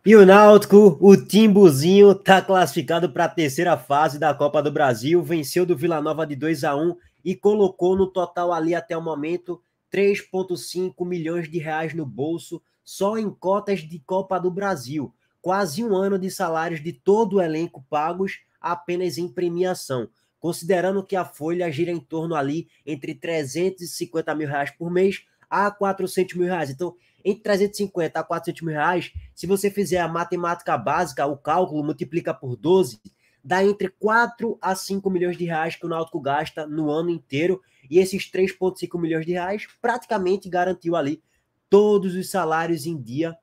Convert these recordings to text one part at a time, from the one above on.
E o Náutico, o Timbuzinho, está classificado para a terceira fase da Copa do Brasil, venceu do Vila Nova de 2-1 e colocou no total ali até o momento 3,5 milhões de reais no bolso, só em cotas de Copa do Brasil. Quase um ano de salários de todo o elenco pagos apenas em premiação. Considerando que a folha gira em torno ali entre 350 mil reais por mês a 400 mil reais. Então, entre 350 a 400 mil reais, se você fizer a matemática básica, o cálculo, multiplica por 12, dá entre 4 a 5 milhões de reais que o Náutico gasta no ano inteiro, e esses 3,5 milhões de reais praticamente garantiu ali todos os salários em dia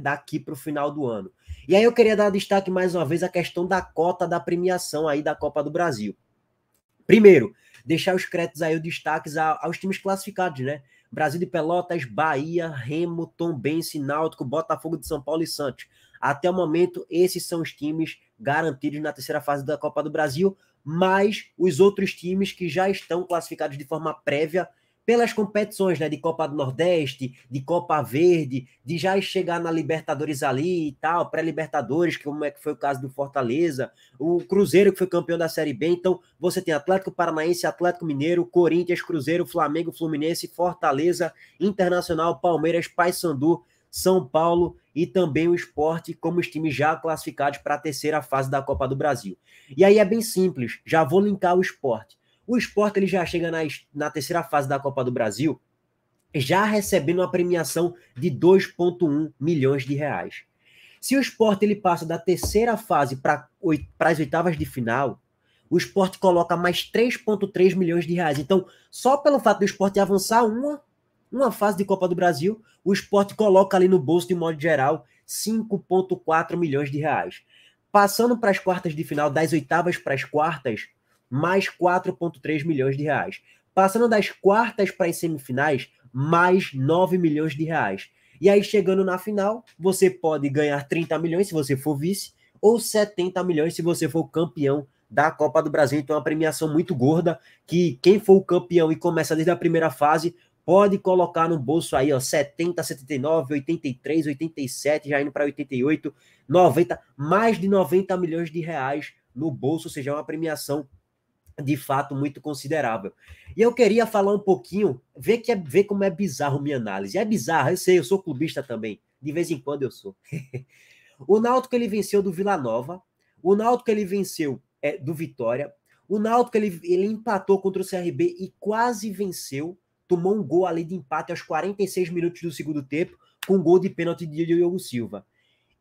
daqui para o final do ano. E aí eu queria dar destaque mais uma vez à questão da cota da premiação aí da Copa do Brasil. Primeiro, deixar os créditos aí, os destaques aos times classificados, né? Brasil de Pelotas, Bahia, Remo, Tombense, Náutico, Botafogo de São Paulo e Santos. Até o momento, esses são os times garantidos na terceira fase da Copa do Brasil, mas os outros times que já estão classificados de forma prévia pelas competições, né, de Copa do Nordeste, de Copa Verde, de já chegar na Libertadores ali e tal, pré-Libertadores, como é que foi o caso do Fortaleza, o Cruzeiro que foi campeão da Série B. Então você tem Atlético Paranaense, Atlético Mineiro, Corinthians, Cruzeiro, Flamengo, Fluminense, Fortaleza, Internacional, Palmeiras, Paysandu, São Paulo e também o Sport como os times já classificados para a terceira fase da Copa do Brasil. E aí é bem simples, já vou linkar o Sport. O Sport ele já chega na terceira fase da Copa do Brasil já recebendo uma premiação de 2,1 milhões de reais. Se o Sport ele passa da terceira fase para as oitavas de final, o Sport coloca mais 3,3 milhões de reais. Então, só pelo fato do Sport avançar uma fase de Copa do Brasil, o Sport coloca ali no bolso, de modo geral, 5,4 milhões de reais. Passando para as quartas de final, das oitavas para as quartas, mais 4,3 milhões de reais. Passando das quartas para as semifinais, mais 9 milhões de reais. E aí, chegando na final, você pode ganhar 30 milhões se você for vice, ou 70 milhões se você for campeão da Copa do Brasil. Então, é uma premiação muito gorda, que quem for o campeão e começa desde a primeira fase, pode colocar no bolso aí, ó, 70, 79, 83, 87, já indo para 88, 90, mais de 90 milhões de reais no bolso, ou seja, é uma premiação de fato muito considerável. E eu queria falar um pouquinho, ver como é bizarro minha análise. É bizarro, eu sei, eu sou clubista também, de vez em quando eu sou. O Náutico ele venceu do Vila Nova, o Náutico ele venceu do Vitória, o Náutico ele empatou contra o CRB e quase venceu, tomou um gol ali de empate aos 46 minutos do segundo tempo, com um gol de pênalti de Diogo Silva.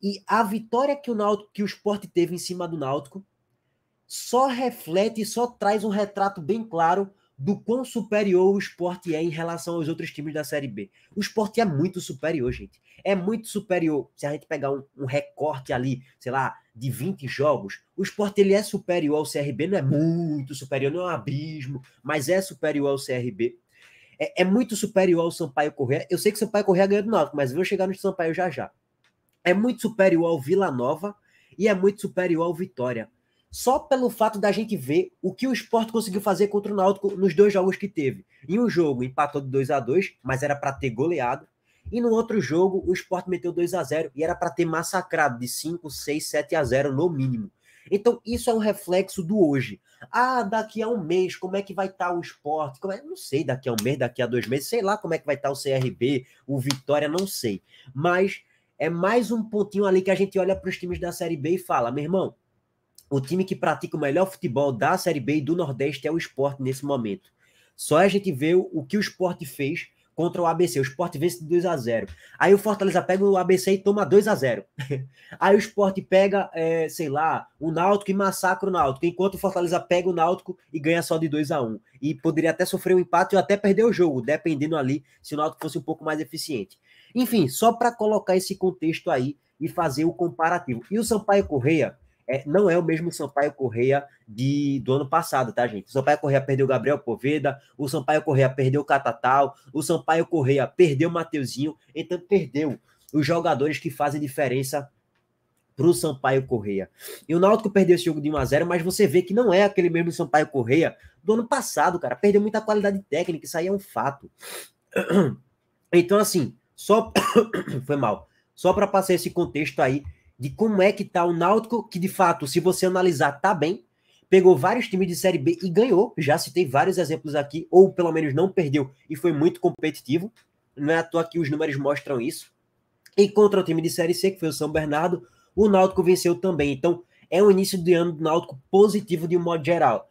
E a vitória que o Sport teve em cima do Náutico só reflete e só traz um retrato bem claro do quão superior o Sport é em relação aos outros times da Série B. O Sport é muito superior, gente. É muito superior. Se a gente pegar um recorte ali, sei lá, de 20 jogos, o Sport ele é superior ao CRB, não é muito superior, não é um abismo, mas é superior ao CRB. É muito superior ao Sampaio Corrêa. Eu sei que o Sampaio Corrêa ganhou do Náutico, mas vou chegar no Sampaio já já. É muito superior ao Vila Nova e é muito superior ao Vitória. Só pelo fato da gente ver o que o Sport conseguiu fazer contra o Náutico nos dois jogos que teve. Em um jogo empatou de 2-2, mas era para ter goleado. E no outro jogo o Sport meteu 2-0 e era para ter massacrado de 5, 6, 7-0 no mínimo. Então isso é um reflexo do hoje. Ah, daqui a um mês, como é que vai estar o Sport? Não sei, daqui a um mês, daqui a 2 meses, sei lá como é que vai estar o CRB, o Vitória, não sei. Mas é mais um pontinho ali que a gente olha para os times da Série B e fala, meu irmão, o time que pratica o melhor futebol da Série B e do Nordeste é o Sport nesse momento. Só a gente vê o que o Sport fez contra o ABC. O Sport vence de 2-0. Aí o Fortaleza pega o ABC e toma 2-0. Aí o Sport pega, sei lá, o Náutico e massacra o Náutico, enquanto o Fortaleza pega o Náutico e ganha só de 2-1. E poderia até sofrer um empate ou até perder o jogo, dependendo ali se o Náutico fosse um pouco mais eficiente. Enfim, só para colocar esse contexto aí e fazer o comparativo. E o Sampaio Corrêa, não é o mesmo Sampaio Corrêa do ano passado, tá, gente? O Sampaio Corrêa perdeu o Gabriel Poveda, o Sampaio Corrêa perdeu o Catatal, o Sampaio Corrêa perdeu o Mateuzinho, então perdeu os jogadores que fazem diferença para o Sampaio Corrêa. E o Náutico perdeu esse jogo de 1-0, mas você vê que não é aquele mesmo Sampaio Corrêa do ano passado, cara. Perdeu muita qualidade técnica, isso aí é um fato. Então, assim, só foi mal. Só para passar esse contexto aí de como é que tá o Náutico, que de fato, se você analisar, tá bem, pegou vários times de Série B e ganhou, já citei vários exemplos aqui, ou pelo menos não perdeu e foi muito competitivo, não é à toa que os números mostram isso. E contra o time de Série C, que foi o São Bernardo, o Náutico venceu também. Então, é um início de ano do Náutico positivo de um modo geral.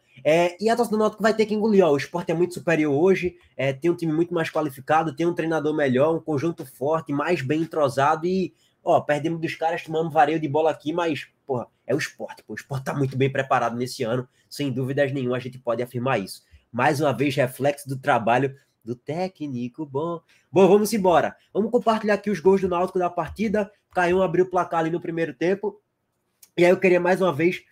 E a torcida do Náutico vai ter que engolir. Ó, o Sport é muito superior hoje, tem um time muito mais qualificado, tem um treinador melhor, um conjunto forte, mais bem entrosado e, ó, perdemos dos caras, tomamos vareio de bola aqui, mas, porra, é o Sport. Pô, o Sport tá muito bem preparado nesse ano, sem dúvidas nenhuma, a gente pode afirmar isso. Mais uma vez, reflexo do trabalho do técnico bom. Bom, vamos embora. Vamos compartilhar aqui os gols do Náutico da partida. Caiu abriu o placar ali no primeiro tempo. E aí eu queria mais uma vez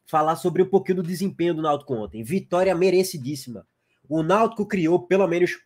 falar sobre um pouquinho do desempenho do Náutico ontem. Vitória merecidíssima. O Náutico criou pelo menos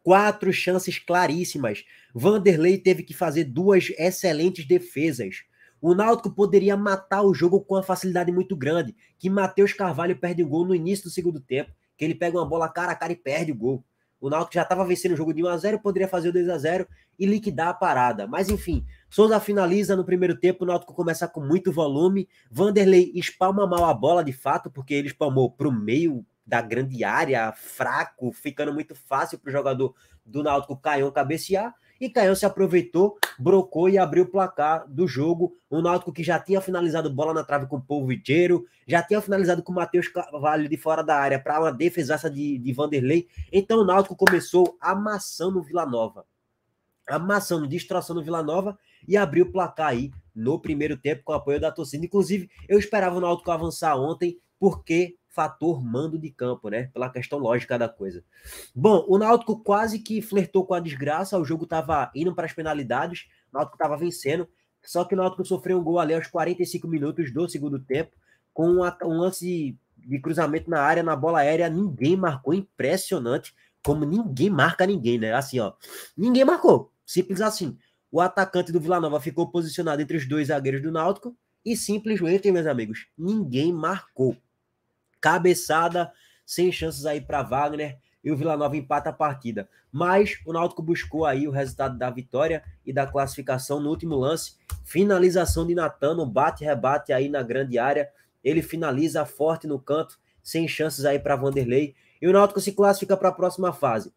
4 chances claríssimas. Vanderlei teve que fazer 2 excelentes defesas. O Náutico poderia matar o jogo com uma facilidade muito grande, que Matheus Carvalho perde o gol no início do segundo tempo, que ele pega uma bola cara a cara e perde o gol. O Náutico já estava vencendo o jogo de 1-0, poderia fazer o 2-0 e liquidar a parada. Mas enfim, Souza finaliza no primeiro tempo, o Náutico começa com muito volume, Vanderlei espalma mal a bola de fato, porque ele espalmou para o meio da grande área, fraco, ficando muito fácil para o jogador do Náutico, Caião, cabecear, e Caião se aproveitou, brocou e abriu o placar do jogo. O Náutico que já tinha finalizado bola na trave com o Polvideiro, já tinha finalizado com o Matheus Carvalho de fora da área para uma defesaça de Vanderlei. Então o Náutico começou amassando o Vila Nova. Amassando, destroçando o Vila Nova e abriu o placar aí no primeiro tempo com o apoio da torcida. Inclusive, eu esperava o Náutico avançar ontem, porque fator mando de campo, né? Pela questão lógica da coisa. Bom, o Náutico quase que flertou com a desgraça, o jogo estava indo para as penalidades, o Náutico estava vencendo, só que o Náutico sofreu um gol ali aos 45 minutos do segundo tempo, com um lance de cruzamento na área, na bola aérea, ninguém marcou, impressionante, como ninguém marca ninguém, né? Assim, ó, ninguém marcou, simples assim. O atacante do Vila Nova ficou posicionado entre os 2 zagueiros do Náutico e simplesmente, meus amigos, ninguém marcou. Cabeçada, sem chances aí para Wagner, e o Vila Nova empata a partida. Mas o Náutico buscou aí o resultado da vitória e da classificação no último lance. Finalização de Natano, bate-rebate aí na grande área. Ele finaliza forte no canto, sem chances aí para Vanderlei. E o Náutico se classifica para a próxima fase.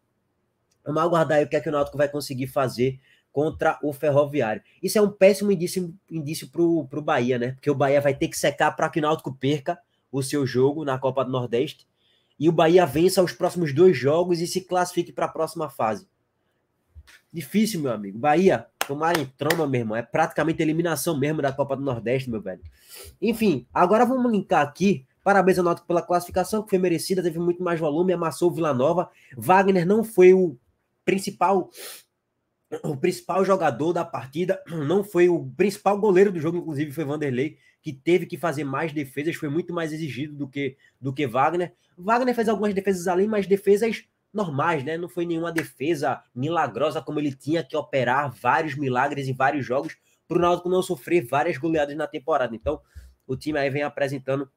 Vamos aguardar aí o que é que o Náutico vai conseguir fazer contra o Ferroviário. Isso é um péssimo indício para o Bahia, né? Porque o Bahia vai ter que secar para que o Náutico perca o seu jogo na Copa do Nordeste e o Bahia vença os próximos 2 jogos e se classifique para a próxima fase. Difícil, meu amigo. Bahia, tomar em troma, meu irmão. É praticamente eliminação mesmo da Copa do Nordeste, meu velho. Enfim, agora vamos linkar aqui. Parabéns ao Náutico pela classificação, que foi merecida, teve muito mais volume, amassou o Vila Nova. Wagner não foi o principal jogador da partida, não foi o principal goleiro do jogo, inclusive foi Vanderlei, que teve que fazer mais defesas, foi muito mais exigido do que Wagner. Wagner fez algumas defesas ali, mas defesas normais, né? Não foi nenhuma defesa milagrosa, como ele tinha que operar vários milagres em vários jogos, para o Náutico não sofrer várias goleadas na temporada. Então, o time aí vem apresentando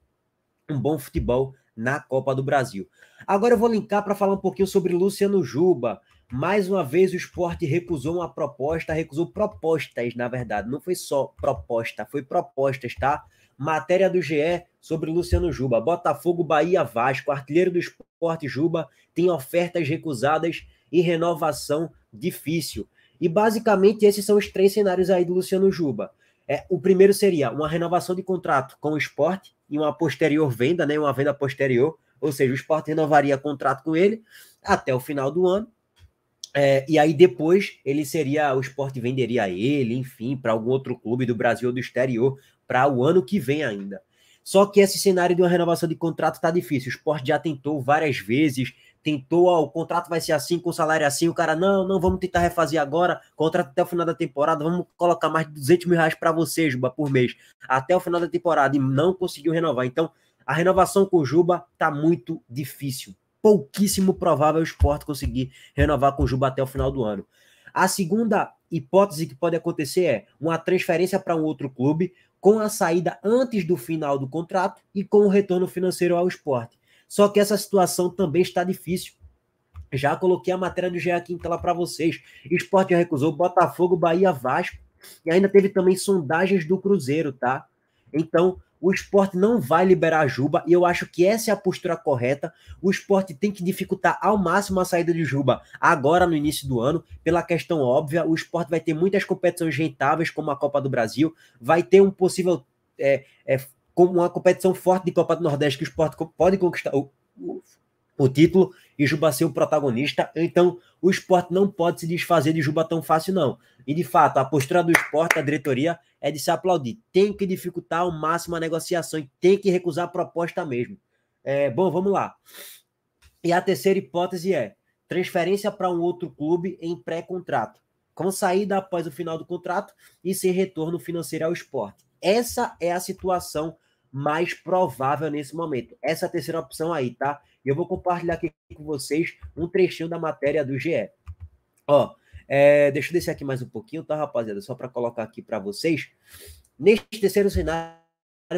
um bom futebol na Copa do Brasil. Agora eu vou linkar para falar um pouquinho sobre Luciano Juba. Mais uma vez o Sport recusou uma proposta, recusou propostas, na verdade, não foi só proposta, foi propostas, tá? Matéria do GE sobre Luciano Juba. Botafogo, Bahia, Vasco, artilheiro do Sport Juba, tem ofertas recusadas e renovação difícil. E basicamente esses são os 3 cenários aí do Luciano Juba. O primeiro seria uma renovação de contrato com o Sport e uma posterior venda, né? Uma venda posterior, ou seja, o Sport renovaria contrato com ele até o final do ano. E aí depois o Sport venderia ele, enfim, para algum outro clube do Brasil ou do exterior para o ano que vem ainda. Só que esse cenário de uma renovação de contrato está difícil. O Sport já tentou várias vezes, o contrato vai ser assim, com salário assim, o cara, não, vamos tentar refazer agora, contrato até o final da temporada, vamos colocar mais de 200 mil reais para você, Juba, por mês, até o final da temporada, e não conseguiu renovar. Então, a renovação com o Juba está muito difícil. Pouquíssimo provável o Sport conseguir renovar com o Juba até o final do ano. A segunda hipótese que pode acontecer é uma transferência para um outro clube com a saída antes do final do contrato e com o retorno financeiro ao Sport. Só que essa situação também está difícil. Já coloquei a matéria do GE aqui em tela para vocês. Sport já recusou Botafogo, Bahia, Vasco E ainda teve também sondagens do Cruzeiro, tá? Então, o Sport não vai liberar a Juba, e eu acho que essa é a postura correta. O Sport tem que dificultar ao máximo a saída de Juba agora no início do ano, pela questão óbvia. O Sport vai ter muitas competições rentáveis, como a Copa do Brasil, vai ter um possível como uma competição forte de Copa do Nordeste, que o Sport pode conquistar o título e Juba ser o protagonista. Então, o Sport não pode se desfazer de Juba tão fácil, não. E, de fato, a postura do Sport, da diretoria, é de se aplaudir. Tem que dificultar ao máximo a negociação e tem que recusar a proposta mesmo. Bom, vamos lá. E a terceira hipótese é transferência para um outro clube em pré-contrato, com saída após o final do contrato e sem retorno financeiro ao Sport. Essa é a situação mais provável nesse momento. Essa é a terceira opção aí, tá? E eu vou compartilhar aqui com vocês um trechinho da matéria do GE. Ó, deixa eu descer aqui mais um pouquinho, tá, rapaziada? Só para colocar aqui para vocês. Neste terceiro cenário,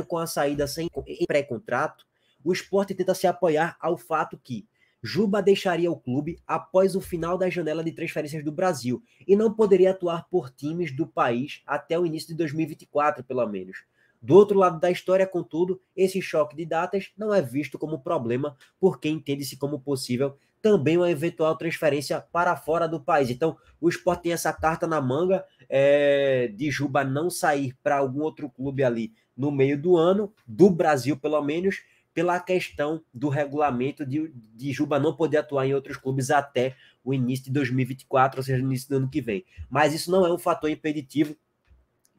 com a saída sem pré-contrato, o Sport tenta se apoiar ao fato que Juba deixaria o clube após o final da janela de transferências do Brasil e não poderia atuar por times do país até o início de 2024, pelo menos. Do outro lado da história, contudo, esse choque de datas não é visto como problema, porque entende-se como possível também uma eventual transferência para fora do país. Então, o Sport tem essa carta na manga de Juba não sair para algum outro clube ali no meio do ano, do Brasil pelo menos, pela questão do regulamento de Juba não poder atuar em outros clubes até o início de 2024, ou seja, no início do ano que vem. Mas isso não é um fator impeditivo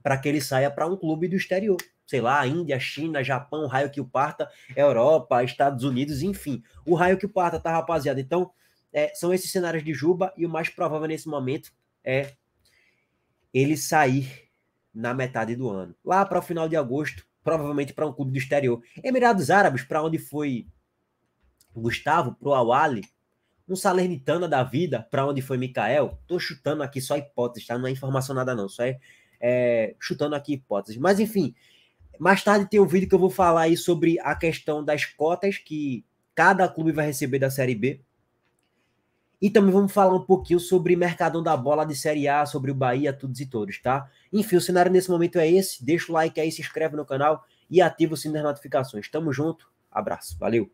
para que ele saia para um clube do exterior. Sei lá, Índia, China, Japão, raio que o parta, Europa, Estados Unidos, enfim. O raio que o parta, tá, rapaziada? Então, são esses cenários de Juba e o mais provável nesse momento é ele sair na metade do ano. Lá para o final de agosto, provavelmente para um clube do exterior. Emirados Árabes, para onde foi Gustavo, pro Al-Ahly, um Salernitana da vida, para onde foi Mikael. Tô chutando aqui só hipóteses, tá? Não é informação nada não, só chutando aqui hipóteses. Mas enfim, mais tarde tem um vídeo que eu vou falar aí sobre a questão das cotas que cada clube vai receber da Série B. E também vamos falar um pouquinho sobre Mercadão da Bola de Série A, sobre o Bahia, todos e todos, tá? Enfim, o cenário nesse momento é esse. Deixa o like aí, se inscreve no canal e ativa o sininho das notificações. Tamo junto, abraço, valeu!